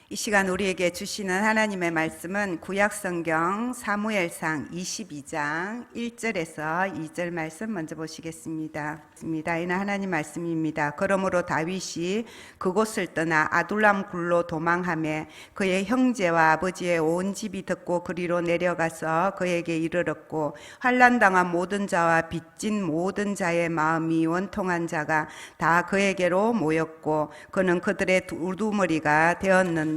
이 시간 우리에게 주시는 하나님의 말씀은 구약성경 사무엘상 22장 1절에서 2절 말씀 먼저 보시겠습니다. 이는 하나님 말씀입니다. 그러므로 다윗이 그곳을 떠나 아둘람 굴로 도망하며 그의 형제와 아버지의 온 집이 듣고 그리로 내려가서 그에게 이르렀고, 환난당한 모든 자와 빚진 모든 자의 마음이 원통한 자가 다 그에게로 모였고, 그는 그들의 우두머리가 되었는데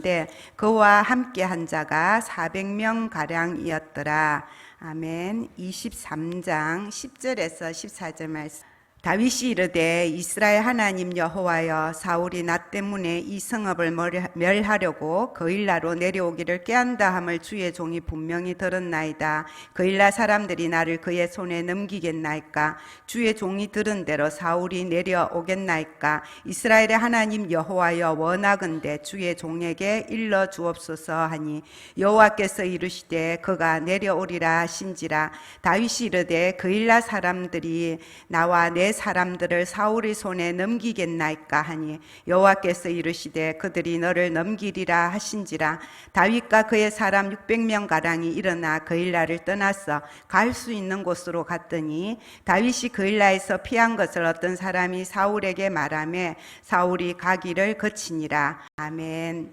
그와 함께 한 자가 400명 가량이었더라. 아멘. 23장 10절에서 14절 말씀. 다윗이 이르되, 이스라엘 하나님 여호와여, 사울이 나 때문에 이 성읍을 멸하려고 그일라로 내려오기를 꾀한다 함을 주의 종이 분명히 들었나이다. 그일라 사람들이 나를 그의 손에 넘기겠나이까? 주의 종이 들은 대로 사울이 내려오겠나이까? 이스라엘의 하나님 여호와여, 원하건대 주의 종에게 일러 주옵소서 하니, 여호와께서 이르시되 그가 내려오리라 하신지라. 다윗이 이르되, 그일라 사람들이 나와 내 사람들을 사울의 손에 넘기겠나이까 하니, 여호와께서 이르시되 그들이 너를 넘기리라 하신지라. 다윗과 그의 사람 600명 가량이 일어나 그일라를 떠나서 갈 수 있는 곳으로 갔더니, 다윗이 그일라에서 피한 것을 어떤 사람이 사울에게 말하며 사울이 가기를 그치니라. 아멘.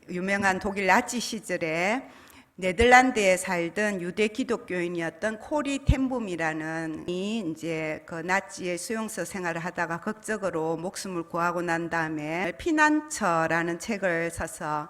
유명한 독일 나치 시절에 네덜란드에 살던 유대 기독교인이었던 코리 텐붐이라는 이제 그 나치의 수용소 생활을 하다가 극적으로 목숨을 구하고 난 다음에 피난처라는 책을 써서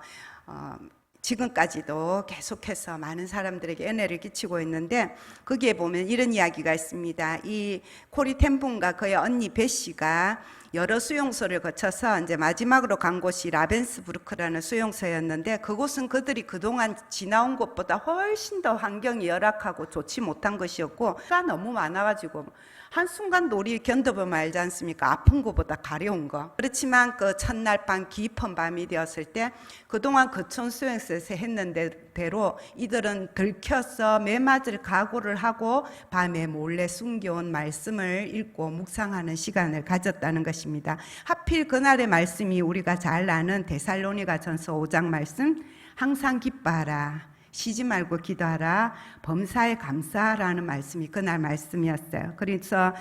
지금까지도 계속해서 많은 사람들에게 은혜를 끼치고 있는데, 거기에 보면 이런 이야기가 있습니다. 이 코리 텐붐과 그의 언니 베시가 여러 수용소를 거쳐서 이제 마지막으로 간 곳이 라벤스부르크라는 수용소였는데, 그곳은 그들이 그동안 지나온 곳보다 훨씬 더 환경이 열악하고 좋지 못한 것이었고, 가 너무 많아가지고 한순간도 우리 견뎌보면 알지 않습니까? 아픈 것보다 가려운 거. 그렇지만 그 첫날 밤 깊은 밤이 되었을 때 그동안 그촌 수용소에서 했는 대로 이들은 들켜서 매맞을 각오를 하고 밤에 몰래 숨겨온 말씀을 읽고 묵상하는 시간을 가졌다는 것입니다. 하필 그날의 말씀이 우리가 잘 아는 데살로니가전서 5장 말씀, 항상 기뻐하라, 쉬지 말고 기도하라, 범사에 감사하라는 말씀이 그날 말씀이었어요. 그래서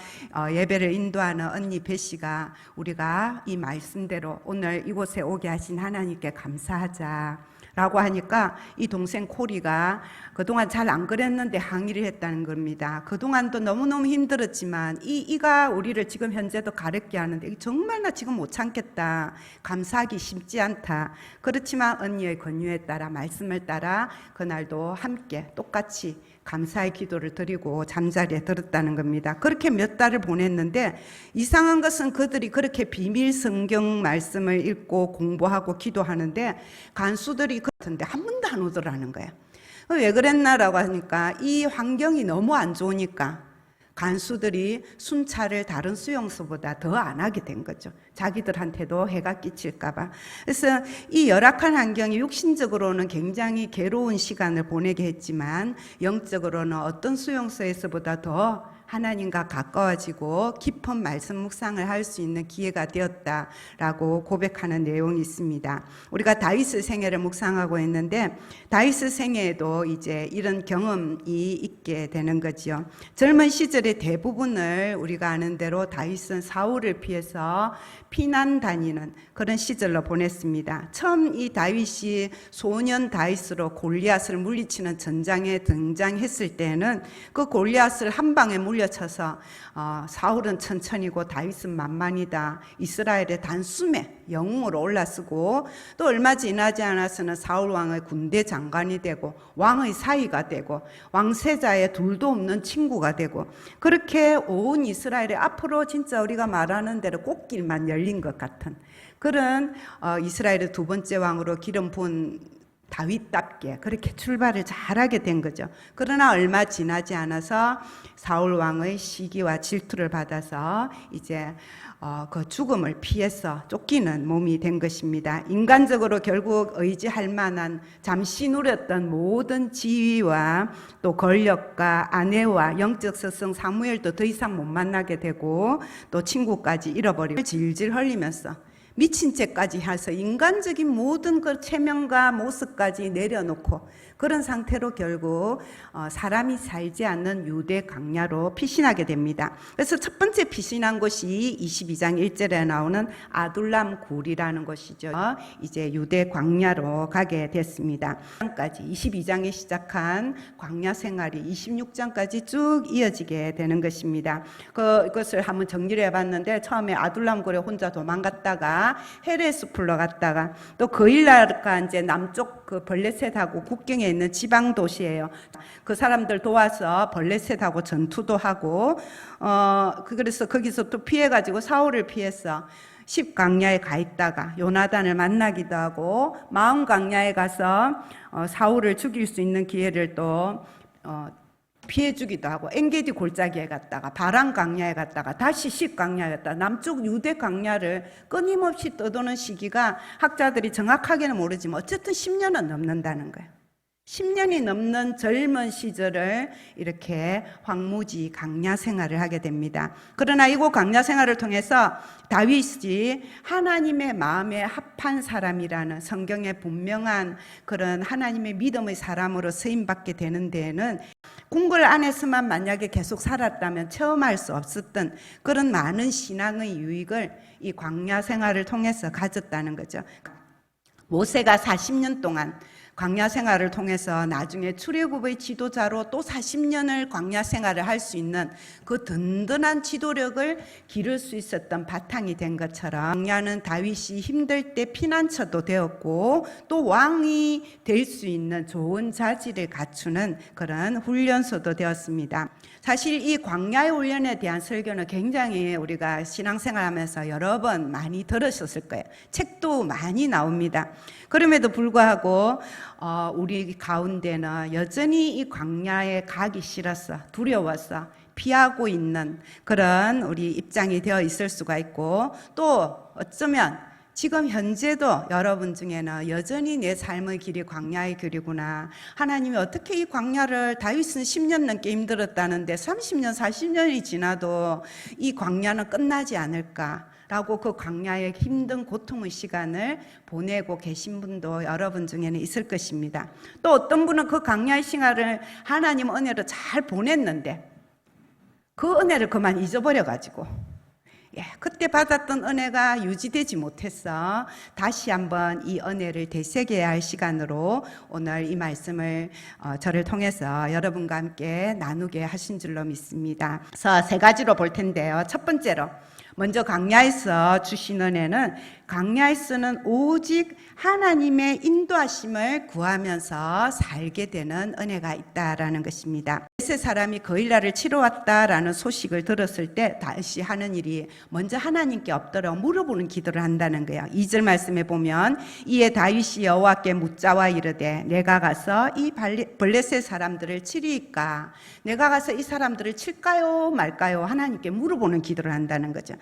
예배를 인도하는 언니 베시가 우리가 이 말씀대로 오늘 이곳에 오게 하신 하나님께 감사하자 라고 하니까, 이 동생 코리가 그동안 잘 안 그랬는데 항의를 했다는 겁니다. 그동안도 너무너무 힘들었지만 이가 우리를 지금 현재도 가렵게 하는데 정말 나 지금 못 참겠다, 감사하기 쉽지 않다. 그렇지만 언니의 권유에 따라, 말씀을 따라 그날도 함께 똑같이 감사의 기도를 드리고 잠자리에 들었다는 겁니다. 그렇게 몇 달을 보냈는데, 이상한 것은 그들이 그렇게 비밀 성경 말씀을 읽고 공부하고 기도하는데 간수들이 그렇던데 한 번도 안 오더라는 거예요. 왜 그랬나라고 하니까, 이 환경이 너무 안 좋으니까 간수들이 순찰을 다른 수용소보다 더 안 하게 된 거죠. 자기들한테도 해가 끼칠까봐. 그래서 이 열악한 환경이 육신적으로는 굉장히 괴로운 시간을 보내게 했지만, 영적으로는 어떤 수용소에서보다 더 하나님과 가까워지고 깊은 말씀 묵상을 할 수 있는 기회가 되었다라고 고백하는 내용이 있습니다. 우리가 다윗의 생애를 묵상하고 있는데, 다윗의 생애에도 이제 이런 경험이 있게 되는 거죠. 젊은 시절의 대부분을 우리가 아는 대로 다윗은 사울을 피해서 피난 다니는 그런 시절로 보냈습니다. 처음 이 다윗이 소년 다윗으로 골리앗을 물리치는 전장에 등장했을 때는 그 골리앗을 한 방에 물려쳐서 사울은 천천히고 다윗은 만만이다, 이스라엘의 단숨에 영웅으로 올라서고, 또 얼마 지나지 않아서는 사울 왕의 군대 장관이 되고 왕의 사위가 되고 왕세자의 둘도 없는 친구가 되고, 그렇게 온 이스라엘의 앞으로 진짜 우리가 말하는 대로 꽃길만 열린 것 같은 그런 이스라엘의 두 번째 왕으로 기름 부은 다윗답게 그렇게 출발을 잘하게 된 거죠. 그러나 얼마 지나지 않아서 사울 왕의 시기와 질투를 받아서 이제 그 죽음을 피해서 쫓기는 몸이 된 것입니다. 인간적으로 결국 의지할 만한 잠시 누렸던 모든 지위와 또 권력과 아내와 영적 스승 사무엘도 더 이상 못 만나게 되고, 또 친구까지 잃어버리고 질질 흘리면서 미친 죄까지 해서 인간적인 모든 그 체면과 모습까지 내려놓고 그런 상태로 결국 사람이 살지 않는 유대 광야로 피신하게 됩니다. 그래서 첫 번째 피신한 곳이 22장 1절에 나오는 아둘람 굴이라는 곳이죠. 이제 유대 광야로 가게 됐습니다. 22장에 시작한 광야 생활이 26장까지 쭉 이어지게 되는 것입니다. 그것을 한번 정리를 해봤는데 처음에 아둘람 굴에 혼자 도망갔다가 헤레스풀로 갔다가 또 거일라가 이제 남쪽 그 블레셋하고 국경에 있는 지방 도시예요. 그 사람들 도와서 블레셋하고 전투도 하고 그래서 거기서 또 피해가지고 사울을 피했어. 10광야에 가 있다가 요나단을 만나기도 하고 마음 광야에 가서 사울을 죽일 수 있는 기회를 또 피해주기도 하고 엔게디 골짜기에 갔다가 바람 광야에 갔다가 다시 10광야에 갔다가 남쪽 유대 광야를 끊임없이 떠도는 시기가 학자들이 정확하게는 모르지만 어쨌든 10년은 넘는다는 거예요. 10년이 넘는 젊은 시절을 이렇게 황무지 광야 생활을 하게 됩니다. 그러나 이곳 광야 생활을 통해서 다윗이 하나님의 마음에 합한 사람이라는 성경의 분명한 그런 하나님의 믿음의 사람으로 쓰임받게 되는 데에는 궁궐 안에서만 만약에 계속 살았다면 체험할 수 없었던 그런 많은 신앙의 유익을 이 광야 생활을 통해서 가졌다는 거죠. 모세가 40년 동안 광야 생활을 통해서 나중에 출애굽의 지도자로 또 40년을 광야 생활을 할 수 있는 그 든든한 지도력을 기를 수 있었던 바탕이 된 것처럼 광야는 다윗이 힘들 때 피난처도 되었고 또 왕이 될 수 있는 좋은 자질을 갖추는 그런 훈련소도 되었습니다. 사실 이 광야의 훈련에 대한 설교는 굉장히 우리가 신앙생활하면서 여러 번 많이 들으셨을 거예요. 책도 많이 나옵니다. 그럼에도 불구하고 우리 가운데는 여전히 이 광야에 가기 싫어서 두려워서 피하고 있는 그런 우리 입장이 되어 있을 수가 있고 또 어쩌면 지금 현재도 여러분 중에는 여전히 내 삶의 길이 광야의 길이구나. 하나님이 어떻게 이 광야를 다윗은 10년 넘게 힘들었다는데 30년, 40년이 지나도 이 광야는 끝나지 않을까? 라고 그 광야의 힘든 고통의 시간을 보내고 계신 분도 여러분 중에는 있을 것입니다. 또 어떤 분은 그 광야의 시간을 하나님 은혜로 잘 보냈는데 그 은혜를 그만 잊어버려가지고 그때 받았던 은혜가 유지되지 못해서 다시 한번 이 은혜를 되새겨야 할 시간으로 오늘 이 말씀을 저를 통해서 여러분과 함께 나누게 하신 줄로 믿습니다. 그래서 세 가지로 볼 텐데요. 첫 번째로 먼저 광야에서 주신 은혜는 광야에서는 오직 하나님의 인도하심을 구하면서 살게 되는 은혜가 있다라는 것입니다. 블레셋 사람이 거일라를 치러 왔다라는 소식을 들었을 때 다시 하는 일이 먼저 하나님께 엎드려 물어보는 기도를 한다는 거예요. 2절 말씀에 보면 이에 다윗이 여호와께 묻자와 이르되 내가 가서 이 블레셋 사람들을 치리이까? 내가 가서 이 사람들을 칠까요 말까요? 하나님께 물어보는 기도를 한다는 거죠.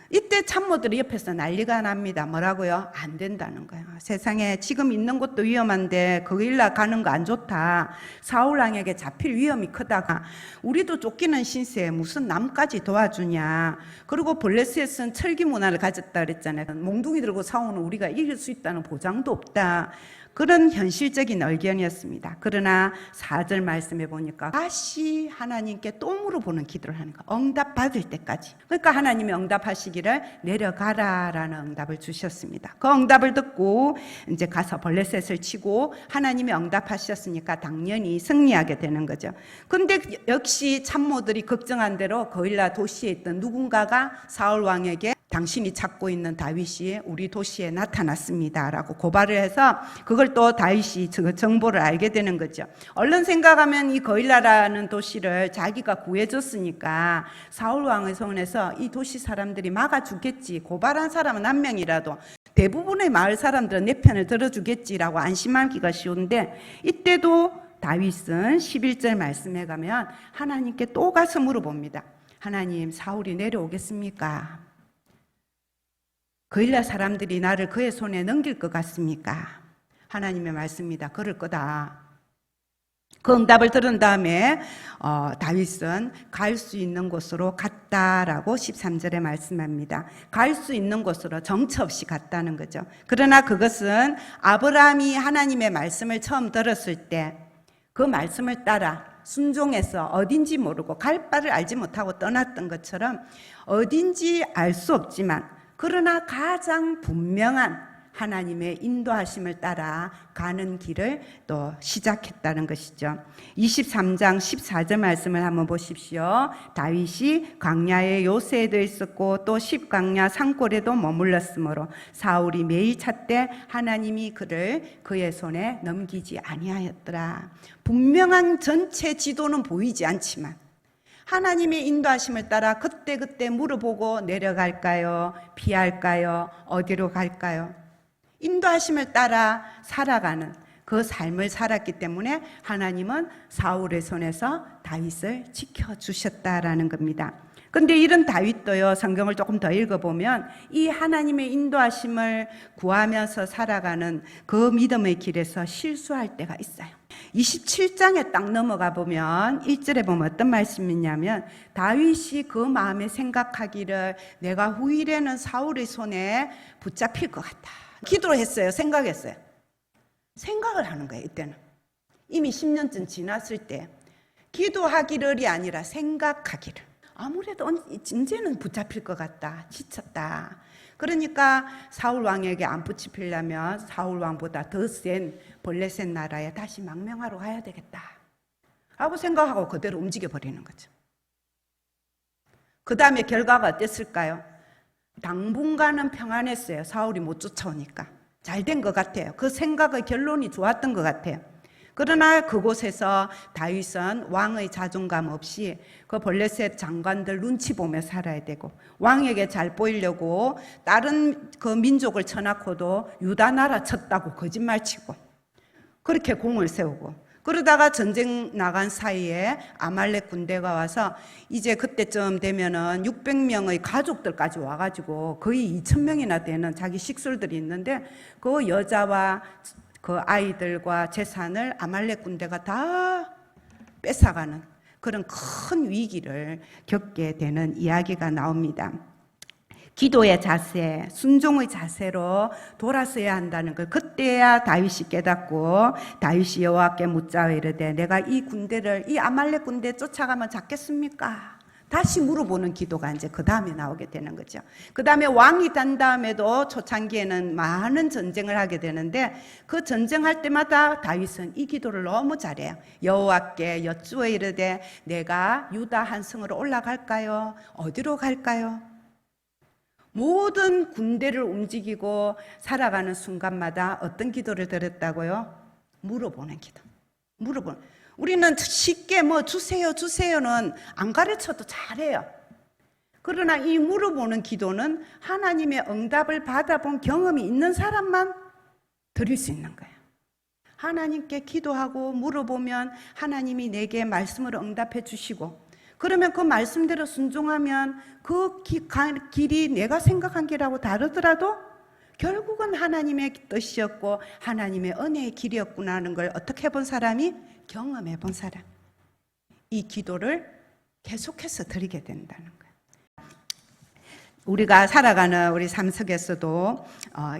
이때 참모들이 옆에서 난리가 납니다. 뭐라고요? 안 된다는 거예요. 세상에 지금 있는 것도 위험한데 거길라 가는 거 안 좋다. 사울 왕에게 잡힐 위험이 크다. 우리도 쫓기는 신세에 무슨 남까지 도와주냐. 그리고 블레셋은 철기 문화를 가졌다 그랬잖아요. 몽둥이 들고 싸우는 우리가 이길 수 있다는 보장도 없다. 그런 현실적인 의견이었습니다. 그러나 4절 말씀해 보니까 다시 하나님께 또 물어보는 기도를 하는 거. 응답받을 때까지. 그러니까 하나님이 응답하시기를 내려가라라는 응답을 주셨습니다. 그 응답을 듣고 이제 가서 블레셋을 치고 하나님이 응답하셨으니까 당연히 승리하게 되는 거죠. 근데 역시 참모들이 걱정한 대로 거일라 도시에 있던 누군가가 사울 왕에게 당신이 찾고 있는 다윗이 우리 도시에 나타났습니다 라고 고발을 해서 그걸 또 다윗이 그 정보를 알게 되는 거죠. 얼른 생각하면 이 거일라라는 도시를 자기가 구해줬으니까 사울 왕의 손에서 이 도시 사람들이 막아주겠지. 고발한 사람은 한 명이라도 대부분의 마을 사람들은 내 편을 들어주겠지라고 안심하기가 쉬운데 이때도 다윗은 11절 말씀에 가면 하나님께 또 가서 물어봅니다. 하나님, 사울이 내려오겠습니까? 거일라 사람들이 나를 그의 손에 넘길 것 같습니까? 하나님의 말씀입니다. 그럴 거다. 그 응답을 들은 다음에 다윗은 갈 수 있는 곳으로 갔다라고 13절에 말씀합니다. 갈 수 있는 곳으로 정처 없이 갔다는 거죠. 그러나 그것은 아브라함이 하나님의 말씀을 처음 들었을 때 그 말씀을 따라 순종해서 어딘지 모르고 갈 바를 알지 못하고 떠났던 것처럼 어딘지 알 수 없지만 그러나 가장 분명한 하나님의 인도하심을 따라 가는 길을 또 시작했다는 것이죠. 23장 14절 말씀을 한번 보십시오. 다윗이 광야에 요새에도 있었고 또 십광야 산골에도 머물렀으므로 사울이 매일 찾되 하나님이 그를 그의 손에 넘기지 아니하였더라. 분명한 전체 지도는 보이지 않지만 하나님의 인도하심을 따라 그때그때 물어보고 내려갈까요? 피할까요? 어디로 갈까요? 인도하심을 따라 살아가는 그 삶을 살았기 때문에 하나님은 사울의 손에서 다윗을 지켜주셨다라는 겁니다. 그런데 이런 다윗도요, 성경을 조금 더 읽어보면 이 하나님의 인도하심을 구하면서 살아가는 그 믿음의 길에서 실수할 때가 있어요. 27장에 딱 넘어가 보면 1절에 보면 어떤 말씀이 있냐면 다윗이 그 마음에 생각하기를 내가 후일에는 사울의 손에 붙잡힐 것 같다. 기도를 했어요. 생각했어요. 생각을 하는 거예요. 이때는 이미 10년쯤 지났을 때 기도하기를이 아니라 생각하기를. 아무래도 이제는 붙잡힐 것 같다. 지쳤다. 그러니까 사울 왕에게 안 붙잡히려면 사울 왕보다 더 센 블레셋 나라에 다시 망명하러 가야 되겠다 하고 생각하고 그대로 움직여 버리는 거죠. 그 다음에 결과가 어땠을까요? 당분간은 평안했어요. 사울이 못 쫓아오니까. 잘 된 것 같아요. 그 생각의 결론이 좋았던 것 같아요. 그러나 그곳에서 다윗은 왕의 자존감 없이 그 블레셋 장관들 눈치 보며 살아야 되고 왕에게 잘 보이려고 다른 그 민족을 쳐놓고도 유다 나라 쳤다고 거짓말치고 그렇게 공을 세우고 그러다가 전쟁 나간 사이에 아말렉 군대가 와서 이제 그때쯤 되면은 600명의 가족들까지 와가지고 거의 2000명이나 되는 자기 식솔들이 있는데 그 여자와 그 아이들과 재산을 아말렉 군대가 다 뺏어가는 그런 큰 위기를 겪게 되는 이야기가 나옵니다. 기도의 자세, 순종의 자세로 돌아서야 한다는 걸 그때야 다윗이 깨닫고 다윗이 여호와께 묻자 이르되 내가 이 군대를 이 아말렉 군대 쫓아가면 잡겠습니까? 다시 물어보는 기도가 이제 그 다음에 나오게 되는 거죠. 그 다음에 왕이 된 다음에도 초창기에는 많은 전쟁을 하게 되는데 그 전쟁할 때마다 다윗은 이 기도를 너무 잘해요. 여호와께 여쭈어 이르되 내가 유다 한 성으로 올라갈까요? 어디로 갈까요? 모든 군대를 움직이고 살아가는 순간마다 어떤 기도를 드렸다고요? 물어보는 기도. 물어보는. 우리는 쉽게 뭐 주세요는 안 가르쳐도 잘해요. 그러나 이 물어보는 기도는 하나님의 응답을 받아본 경험이 있는 사람만 드릴 수 있는 거예요. 하나님께 기도하고 물어보면 하나님이 내게 말씀으로 응답해 주시고 그러면 그 말씀대로 순종하면 그 길이 내가 생각한 길하고 다르더라도 결국은 하나님의 뜻이었고 하나님의 은혜의 길이었구나 하는 걸 어떻게 본 사람이? 경험해 본 사람. 이 기도를 계속해서 드리게 된다는 거예요. 우리가 살아가는 우리 삶 속에서도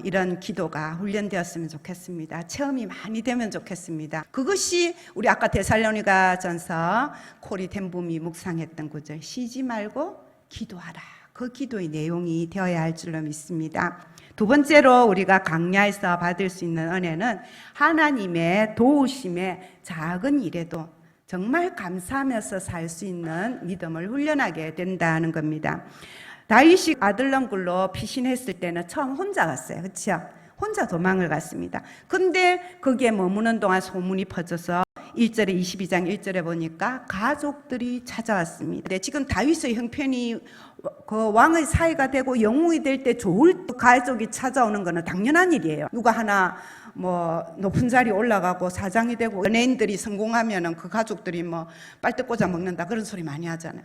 이런 기도가 훈련되었으면 좋겠습니다. 체험이 많이 되면 좋겠습니다. 그것이 우리 아까 데살로니가 전서 코리 텐붐이 묵상했던 구절 쉬지 말고 기도하라. 그 기도의 내용이 되어야 할 줄로 믿습니다. 두 번째로 우리가 광야에서 받을 수 있는 은혜는 하나님의 도우심에 작은 일에도 정말 감사하면서 살 수 있는 믿음을 훈련하게 된다는 겁니다. 다윗이 아들렁굴로 피신했을 때는 처음 혼자 갔어요. 그렇죠? 혼자 도망을 갔습니다. 근데 거기에 머무는 동안 소문이 퍼져서 1절에 22장 1절에 보니까 가족들이 찾아왔습니다. 근데 지금 다윗의 형편이 그 왕의 사이가 되고 영웅이 될 때 좋을 가족이 찾아오는 거는 당연한 일이에요. 누가 하나 뭐 높은 자리 올라가고 사장이 되고 연예인들이 성공하면은 그 가족들이 뭐 빨대 꽂아 먹는다 그런 소리 많이 하잖아요.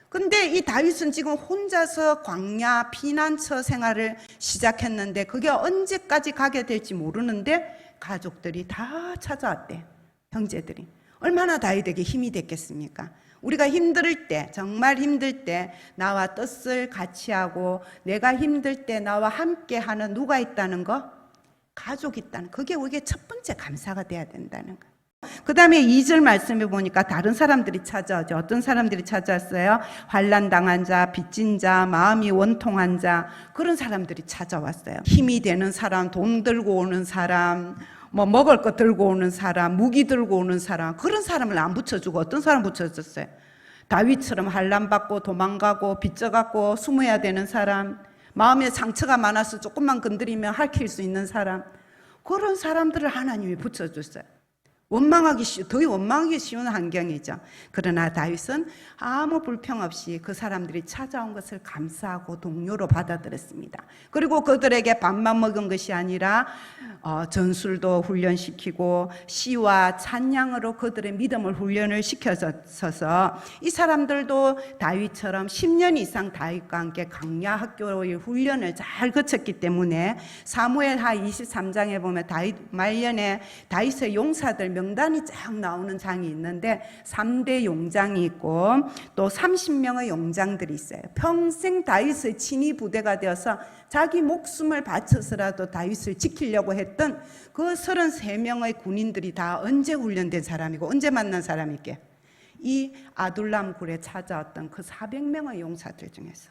근데 이 다윗은 지금 혼자서 광야 피난처 생활을 시작했는데 그게 언제까지 가게 될지 모르는데 가족들이 다 찾아왔대. 형제들이. 얼마나 다윗에게 힘이 됐겠습니까? 우리가 힘들 때, 정말 힘들 때 나와 뜻을 같이 하고 내가 힘들 때 나와 함께 하는 누가 있다는 거? 가족이 있다는 거. 그게 우리에게 첫 번째 감사가 돼야 된다는 거. 그 다음에 2절 말씀에 보니까 다른 사람들이 찾아오죠. 어떤 사람들이 찾아왔어요? 환난 당한 자, 빚진 자, 마음이 원통한 자, 그런 사람들이 찾아왔어요. 힘이 되는 사람, 돈 들고 오는 사람, 뭐 먹을 거 들고 오는 사람, 무기 들고 오는 사람, 그런 사람을 안 붙여주고 어떤 사람 붙여줬어요? 다윗처럼 환난 받고 도망가고 빚져갖고 숨어야 되는 사람, 마음에 상처가 많아서 조금만 건드리면 핥힐 수 있는 사람, 그런 사람들을 하나님이 붙여줬어요. 더 원망하기 쉬운 환경이죠. 그러나 다윗은 아무 불평 없이 그 사람들이 찾아온 것을 감사하고 동료로 받아들였습니다. 그리고 그들에게 밥만 먹은 것이 아니라 전술도 훈련시키고 시와 찬양으로 그들의 믿음을 훈련을 시켜줘서 이 사람들도 다윗처럼 10년 이상 다윗과 함께 강야 학교의 훈련을 잘 거쳤기 때문에 사무엘하 23장에 보면 다윗 말년에 다윗의 용사들 명단이 쫙 나오는 장이 있는데 3대 용장이 있고 또 30명의 용장들이 있어요. 평생 다윗의 친위 부대가 되어서 자기 목숨을 바쳐서라도 다윗을 지키려고 했던 그 33명의 군인들이 다 언제 훈련된 사람이고 언제 만난 사람이게? 이 아둘람 굴에 찾아왔던 그 400명의 용사들 중에서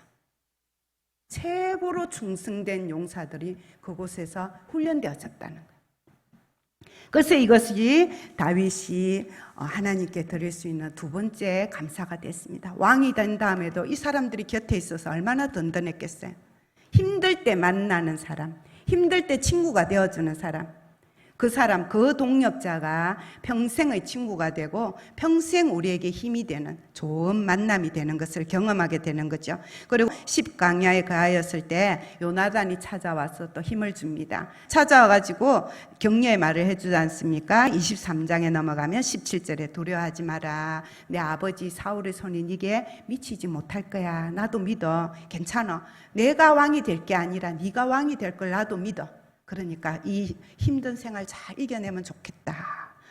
최고로 충성된 용사들이 그곳에서 훈련되어졌다는 거예요. 그래서 이것이 다윗이 하나님께 드릴 수 있는 두 번째 감사가 됐습니다. 왕이 된 다음에도 이 사람들이 곁에 있어서 얼마나 든든했겠어요. 힘들 때 만나는 사람, 힘들 때 친구가 되어주는 사람, 그 동역자가 평생의 친구가 되고 평생 우리에게 힘이 되는 좋은 만남이 되는 것을 경험하게 되는 거죠. 그리고 10강야에 거하였을 때 요나단이 찾아와서 또 힘을 줍니다. 찾아와가지고 격려의 말을 해주지 않습니까? 23장에 넘어가면 17절에 두려워하지 마라. 내 아버지 사울의 손이 네게 미치지 못할 거야. 나도 믿어. 괜찮아. 내가 왕이 될 게 아니라 네가 왕이 될 걸 나도 믿어. 그러니까 이 힘든 생활 잘 이겨내면 좋겠다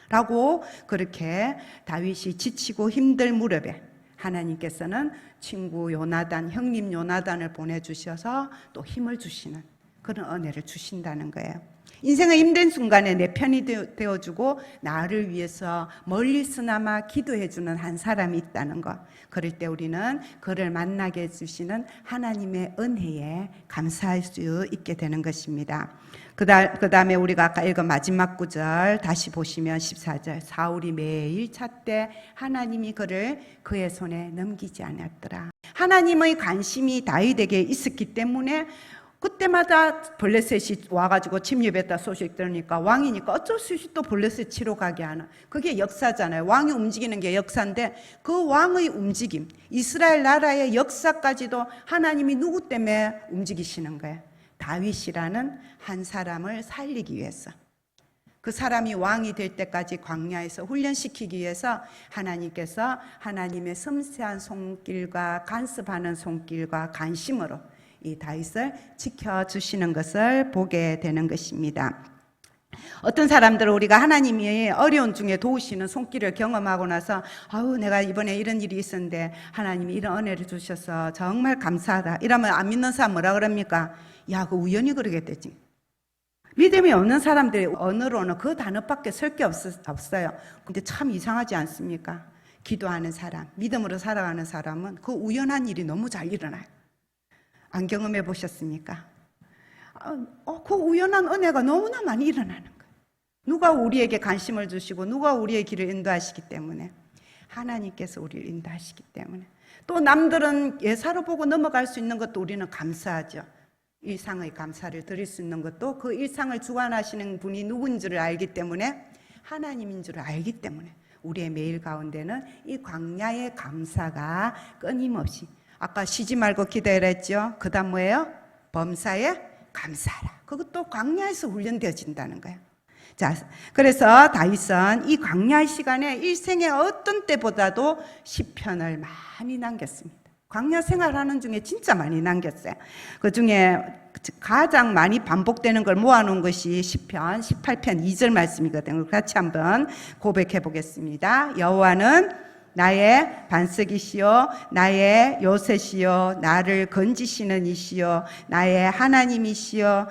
라고 그렇게 다윗이 지치고 힘들 무렵에 하나님께서는 친구 요나단, 형님 요나단을 보내주셔서 또 힘을 주시는 그런 은혜를 주신다는 거예요. 인생의 힘든 순간에 내 편이 되어주고 나를 위해서 멀리서나마 기도해주는 한 사람이 있다는 것, 그럴 때 우리는 그를 만나게 해주시는 하나님의 은혜에 감사할 수 있게 되는 것입니다. 그 다음에 우리가 아까 읽은 마지막 구절 다시 보시면 14절, 사울이 매일 찾되 하나님이 그를 그의 손에 넘기지 않았더라. 하나님의 관심이 다윗에게 있었기 때문에 그때마다 블레셋이 와가지고 침입했다 소식 들으니까 왕이니까 어쩔 수 없이 또 블레셋 치러 가게 하는, 그게 역사잖아요. 왕이 움직이는 게 역사인데 그 왕의 움직임, 이스라엘 나라의 역사까지도 하나님이 누구 때문에 움직이시는 거예요? 다윗이라는 한 사람을 살리기 위해서, 그 사람이 왕이 될 때까지 광야에서 훈련시키기 위해서 하나님께서 하나님의 섬세한 손길과 간섭하는 손길과 관심으로 이 다윗을 지켜주시는 것을 보게 되는 것입니다. 어떤 사람들은 우리가 하나님이 어려운 중에 도우시는 손길을 경험하고 나서 내가 이번에 이런 일이 있었는데 하나님이 이런 은혜를 주셔서 정말 감사하다 이러면 안 믿는 사람 뭐라 그럽니까? 야, 그 우연히 그러게 되지. 믿음이 없는 사람들이 언어로는 그 단어밖에 쓸 게 없어요. 근데 참 이상하지 않습니까? 기도하는 사람, 믿음으로 살아가는 사람은 그 우연한 일이 너무 잘 일어나요. 안 경험해 보셨습니까? 그 우연한 은혜가 너무나 많이 일어나는 거예요. 누가 우리에게 관심을 주시고 누가 우리의 길을 인도하시기 때문에, 하나님께서 우리를 인도하시기 때문에, 또 남들은 예사로 보고 넘어갈 수 있는 것도 우리는 감사하죠. 일상의 감사를 드릴 수 있는 것도 그 일상을 주관하시는 분이 누군지를 알기 때문에, 하나님인 줄 알기 때문에 우리의 매일 가운데는 이 광야의 감사가 끊임없이, 아까 쉬지 말고 기도해라 했죠. 그 다음 뭐예요? 범사에 감사하라. 그것도 광야에서 훈련되어진다는 거예요. 자, 그래서 다윗은 이 광야의 시간에 일생의 어떤 때보다도 시편을 많이 남겼습니다. 광야 생활하는 중에 진짜 많이 남겼어요. 그 중에 가장 많이 반복되는 걸 모아놓은 것이 시편 18편 2절 말씀이거든요. 같이 한번 고백해 보겠습니다. 여호와는 나의 반석이시요 나의 요새시요 나를 건지시는 이시요 나의 하나님이시요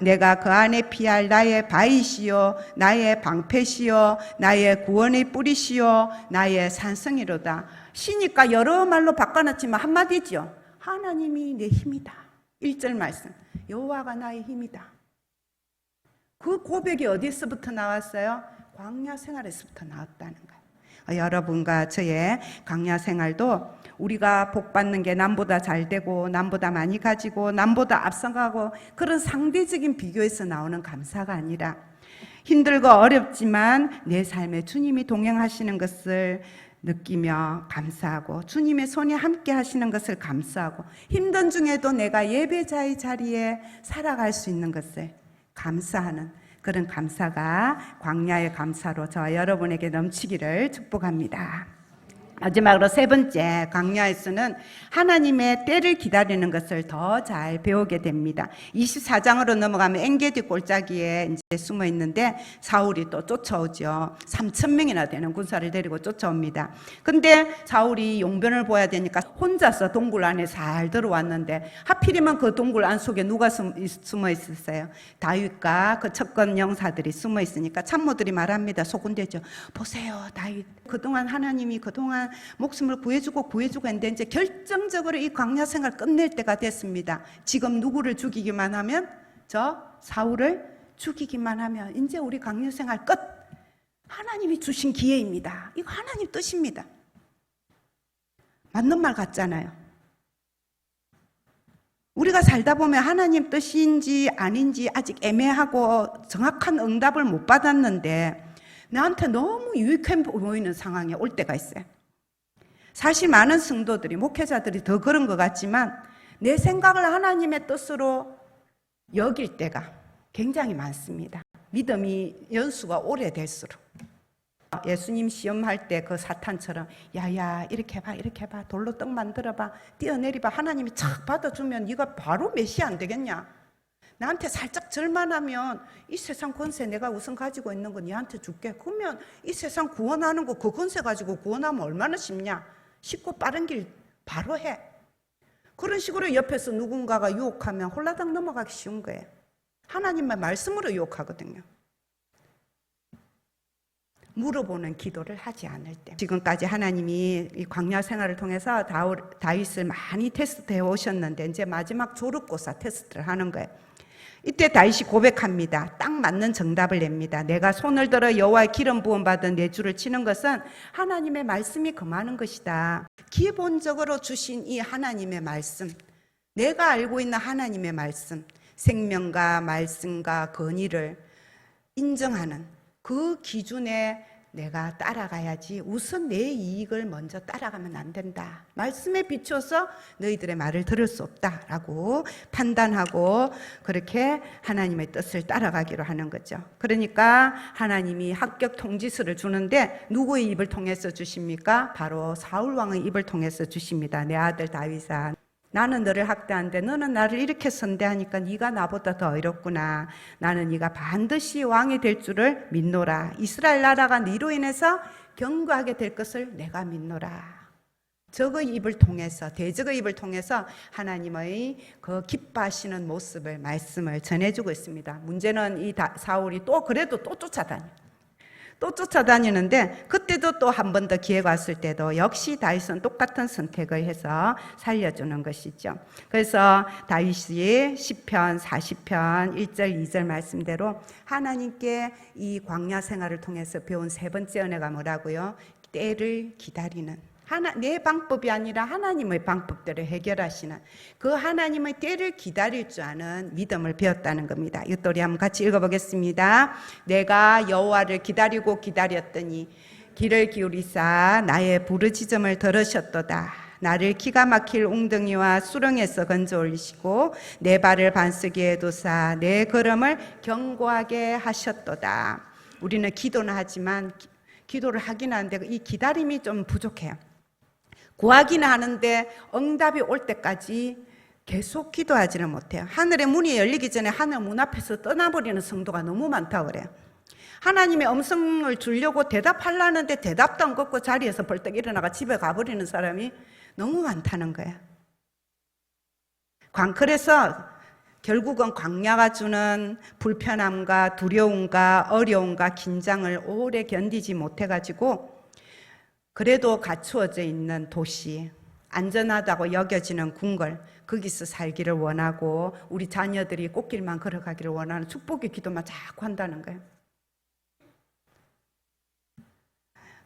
내가 그 안에 피할 나의 바위시요 나의 방패시요 나의 구원의 뿌리시요 나의 산성이로다. 시니까 여러 말로 바꿔놨지만 한마디죠. 하나님이 내 힘이다. 1절 말씀, 여호와가 나의 힘이다. 그 고백이 어디서부터 나왔어요? 광야 생활에서부터 나왔다는 거예요. 여러분과 저의 광야 생활도 우리가 복 받는 게 남보다 잘 되고 남보다 많이 가지고 남보다 앞서가고 그런 상대적인 비교에서 나오는 감사가 아니라 힘들고 어렵지만 내 삶에 주님이 동행하시는 것을 느끼며 감사하고 주님의 손이 함께 하시는 것을 감사하고 힘든 중에도 내가 예배자의 자리에 살아갈 수 있는 것을 감사하는 그런 감사가 광야의 감사로 저와 여러분에게 넘치기를 축복합니다. 마지막으로 세 번째, 광야에서는 하나님의 때를 기다리는 것을 더 잘 배우게 됩니다. 24장으로 넘어가면 엔게디 골짜기에 이제 숨어 있는데 사울이 또 쫓아오죠. 3,000명이나 되는 군사를 데리고 쫓아옵니다. 근데 사울이 용변을 보아야 되니까 혼자서 동굴 안에 잘 들어왔는데 하필이면 그 동굴 안 속에 누가 숨어 있었어요? 다윗과 그 첩권 영사들이 숨어 있으니까 참모들이 말합니다. 소군대죠. 보세요, 다윗. 그동안 하나님이 그동안 목숨을 구해주고 했는데 이제 결정적으로 이 광야 생활 끝낼 때가 됐습니다. 지금 누구를 죽이기만 하면 저 사울을 죽이기만 하면 이제 우리 광야 생활 끝. 하나님이 주신 기회입니다. 이거 하나님 뜻입니다. 맞는 말 같잖아요. 우리가 살다 보면 하나님 뜻인지 아닌지 아직 애매하고 정확한 응답을 못 받았는데 나한테 너무 유익해 보이는 상황에 올 때가 있어요. 사실 많은 성도들이, 목회자들이 더 그런 것 같지만 내 생각을 하나님의 뜻으로 여길 때가 굉장히 많습니다. 믿음이 연수가 오래될수록. 예수님 시험할 때 그 사탄처럼 야야 이렇게 해봐 이렇게 해봐 돌로 떡 만들어봐 뛰어내리봐 하나님이 착 받아주면 네가 바로 메시아 안 되겠냐? 나한테 살짝 절만 하면 이 세상 권세 내가 우선 가지고 있는 거 니한테 줄게. 그러면 이 세상 구원하는 거 그 권세 가지고 구원하면 얼마나 쉽냐? 쉽고 빠른 길 바로 해. 그런 식으로 옆에서 누군가가 유혹하면 홀라당 넘어가기 쉬운 거예요. 하나님의 말씀으로 유혹하거든요. 물어보는 기도를 하지 않을 때. 지금까지 하나님이 이 광야 생활을 통해서 다윗을 많이 테스트해 오셨는데 이제 마지막 졸업고사 테스트를 하는 거예요. 이때 다윗이 고백합니다. 딱 맞는 정답을 냅니다. 내가 손을 들어 여호와의 기름 부음 받은 내 주를 치는 것은 하나님의 말씀이 금하는 것이다. 기본적으로 주신 이 하나님의 말씀, 내가 알고 있는 하나님의 말씀, 생명과 말씀과 권위를 인정하는 그 기준에 내가 따라가야지 우선 내 이익을 먼저 따라가면 안 된다. 말씀에 비춰서 너희들의 말을 들을 수 없다라고 판단하고 그렇게 하나님의 뜻을 따라가기로 하는 거죠. 그러니까 하나님이 합격 통지서를 주는데 누구의 입을 통해서 주십니까? 바로 사울 왕의 입을 통해서 주십니다. 내 아들 다윗아, 나는 너를 학대하는데 너는 나를 이렇게 선대하니까 네가 나보다 더 어렵구나. 나는 네가 반드시 왕이 될 줄을 믿노라. 이스라엘 나라가 네로 인해서 견고하게 될 것을 내가 믿노라. 적의 입을 통해서, 대적의 입을 통해서 하나님의 그 기뻐하시는 모습을, 말씀을 전해주고 있습니다. 문제는 이 사울이 그래도 또 쫓아다니는데 그때도 또 한 번 더 기회가 왔을 때도 역시 다윗은 똑같은 선택을 해서 살려주는 것이죠. 그래서 다윗이 시편 40편 1절 2절 말씀대로 하나님께 이 광야 생활을 통해서 배운 세 번째 은혜가 뭐라고요? 때를 기다리는, 내 방법이 아니라 하나님의 방법대로 해결하시는 그 하나님의 때를 기다릴 줄 아는 믿음을 배웠다는 겁니다. 이것도 우리 한번 같이 읽어보겠습니다. 내가 여호와를 기다리고 기다렸더니 귀를 기울이사 나의 부르짖음을 들으셨도다. 나를 기가 막힐 웅덩이와 수렁에서 건져 올리시고 내 발을 반석에 두사 내 걸음을 견고하게 하셨도다. 우리는 기도는 하지만 기도를 하긴 하는데 이 기다림이 좀 부족해요. 구하기는 하는데 응답이 올 때까지 계속 기도하지는 못해요. 하늘의 문이 열리기 전에 하늘 문 앞에서 떠나버리는 성도가 너무 많다고 그래요. 하나님의 음성을 주려고 대답하려는데 대답도 안 걷고 자리에서 벌떡 일어나가 집에 가버리는 사람이 너무 많다는 거예요. 그래서 결국은 광야가 주는 불편함과 두려움과 어려움과 긴장을 오래 견디지 못해가지고 그래도 갖추어져 있는 도시, 안전하다고 여겨지는 궁궐, 거기서 살기를 원하고 우리 자녀들이 꽃길만 걸어가기를 원하는 축복의 기도만 자꾸 한다는 거예요.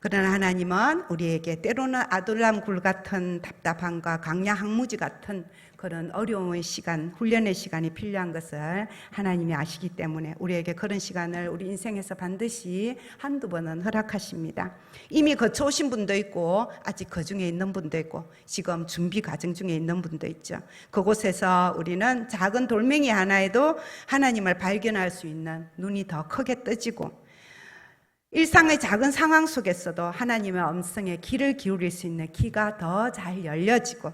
그러나 하나님은 우리에게 때로는 아둘람 굴 같은 답답함과 광야 항무지 같은 그런 어려움의 시간, 훈련의 시간이 필요한 것을 하나님이 아시기 때문에 우리에게 그런 시간을 우리 인생에서 반드시 한두 번은 허락하십니다. 이미 거쳐오신 분도 있고 아직 그 중에 있는 분도 있고 지금 준비 과정 중에 있는 분도 있죠. 그곳에서 우리는 작은 돌멩이 하나에도 하나님을 발견할 수 있는 눈이 더 크게 떠지고 일상의 작은 상황 속에서도 하나님의 음성에 귀를 기울일 수 있는 귀가 더 잘 열려지고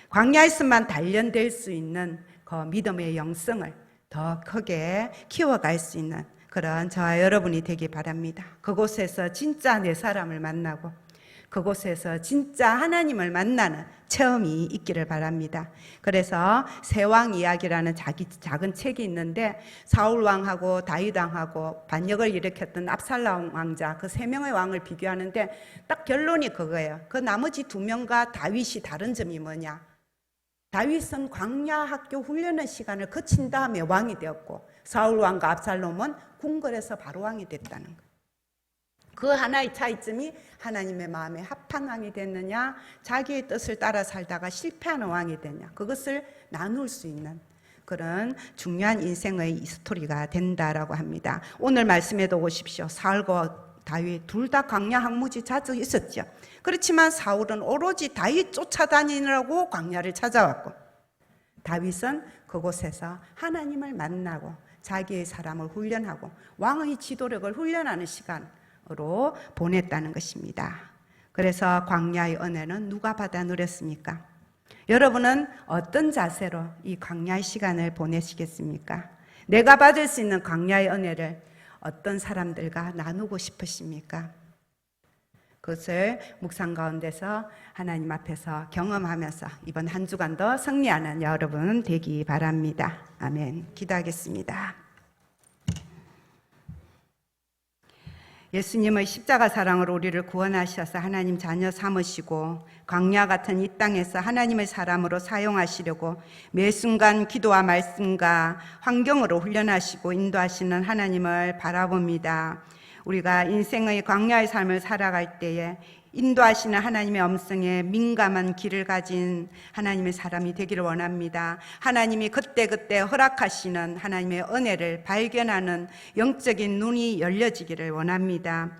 광야에서만 단련될 수 있는 그 믿음의 영성을 더 크게 키워갈 수 있는 그런 저와 여러분이 되기 바랍니다. 그곳에서 진짜 내 사람을 만나고 그곳에서 진짜 하나님을 만나는 체험이 있기를 바랍니다. 그래서 세왕 이야기라는 작은 책이 있는데 사울 왕하고 다윗 왕하고 반역을 일으켰던 압살롬 왕자 그 세 명의 왕을 비교하는데 딱 결론이 그거예요. 그 나머지 두 명과 다윗이 다른 점이 뭐냐? 다윗은 광야 학교 훈련의 시간을 거친 다음에 왕이 되었고 사울 왕과 압살롬은 궁궐에서 바로 왕이 됐다는 거예요. 그 하나의 차이점이 하나님의 마음에 합한 왕이 됐느냐 자기의 뜻을 따라 살다가 실패하는 왕이 됐냐 그것을 나눌 수 있는 그런 중요한 인생의 스토리가 된다라고 합니다. 오늘 말씀에도 보십시오. 사울과 다윗 둘 다 광야 항무지 자주 있었죠. 그렇지만 사울은 오로지 다윗 쫓아다니느라고 광야를 찾아왔고 다윗은 그곳에서 하나님을 만나고 자기의 사람을 훈련하고 왕의 지도력을 훈련하는 시간으로 보냈다는 것입니다. 그래서 광야의 은혜는 누가 받아 누렸습니까? 여러분은 어떤 자세로 이 광야의 시간을 보내시겠습니까? 내가 받을 수 있는 광야의 은혜를 어떤 사람들과 나누고 싶으십니까? 그것을 묵상 가운데서 하나님 앞에서 경험하면서 이번 한 주간도 승리하는 여러분 되기 바랍니다. 아멘. 기도하겠습니다. 예수님의 십자가 사랑으로 우리를 구원하셔서 하나님 자녀 삼으시고 광야 같은 이 땅에서 하나님의 사람으로 사용하시려고 매 순간 기도와 말씀과 환경으로 훈련하시고 인도하시는 하나님을 바라봅니다. 우리가 인생의 광야의 삶을 살아갈 때에 인도하시는 하나님의 음성에 민감한 귀를 가진 하나님의 사람이 되기를 원합니다. 하나님이 그때그때 허락하시는 하나님의 은혜를 발견하는 영적인 눈이 열려지기를 원합니다.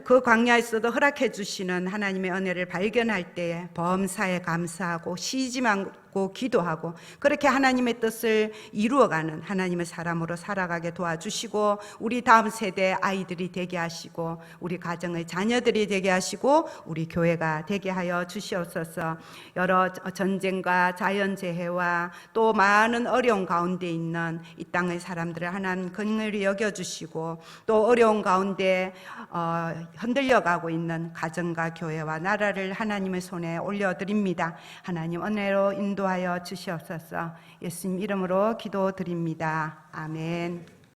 그 광야에서도 허락해 주시는 하나님의 은혜를 발견할 때에 범사에 감사하고 쉬지 않고 기도하고 그렇게 하나님의 뜻을 이루어가는 하나님의 사람으로 살아가게 도와주시고 우리 다음 세대 아이들이 되게 하시고 우리 가정의 자녀들이 되게 하시고 우리 교회가 되게 하여 주시옵소서. 여러 전쟁과 자연재해와 또 많은 어려운 가운데 있는 이 땅의 사람들을 하나님 긍휼히 여겨주시고 또 어려운 가운데 흔들려가고 있는 가정과 교회와 나라를 하나님의 손에 올려드립니다. 하나님 은혜로 인도하여 주시옵소서. 예수님 이름으로 기도드립니다. 아멘.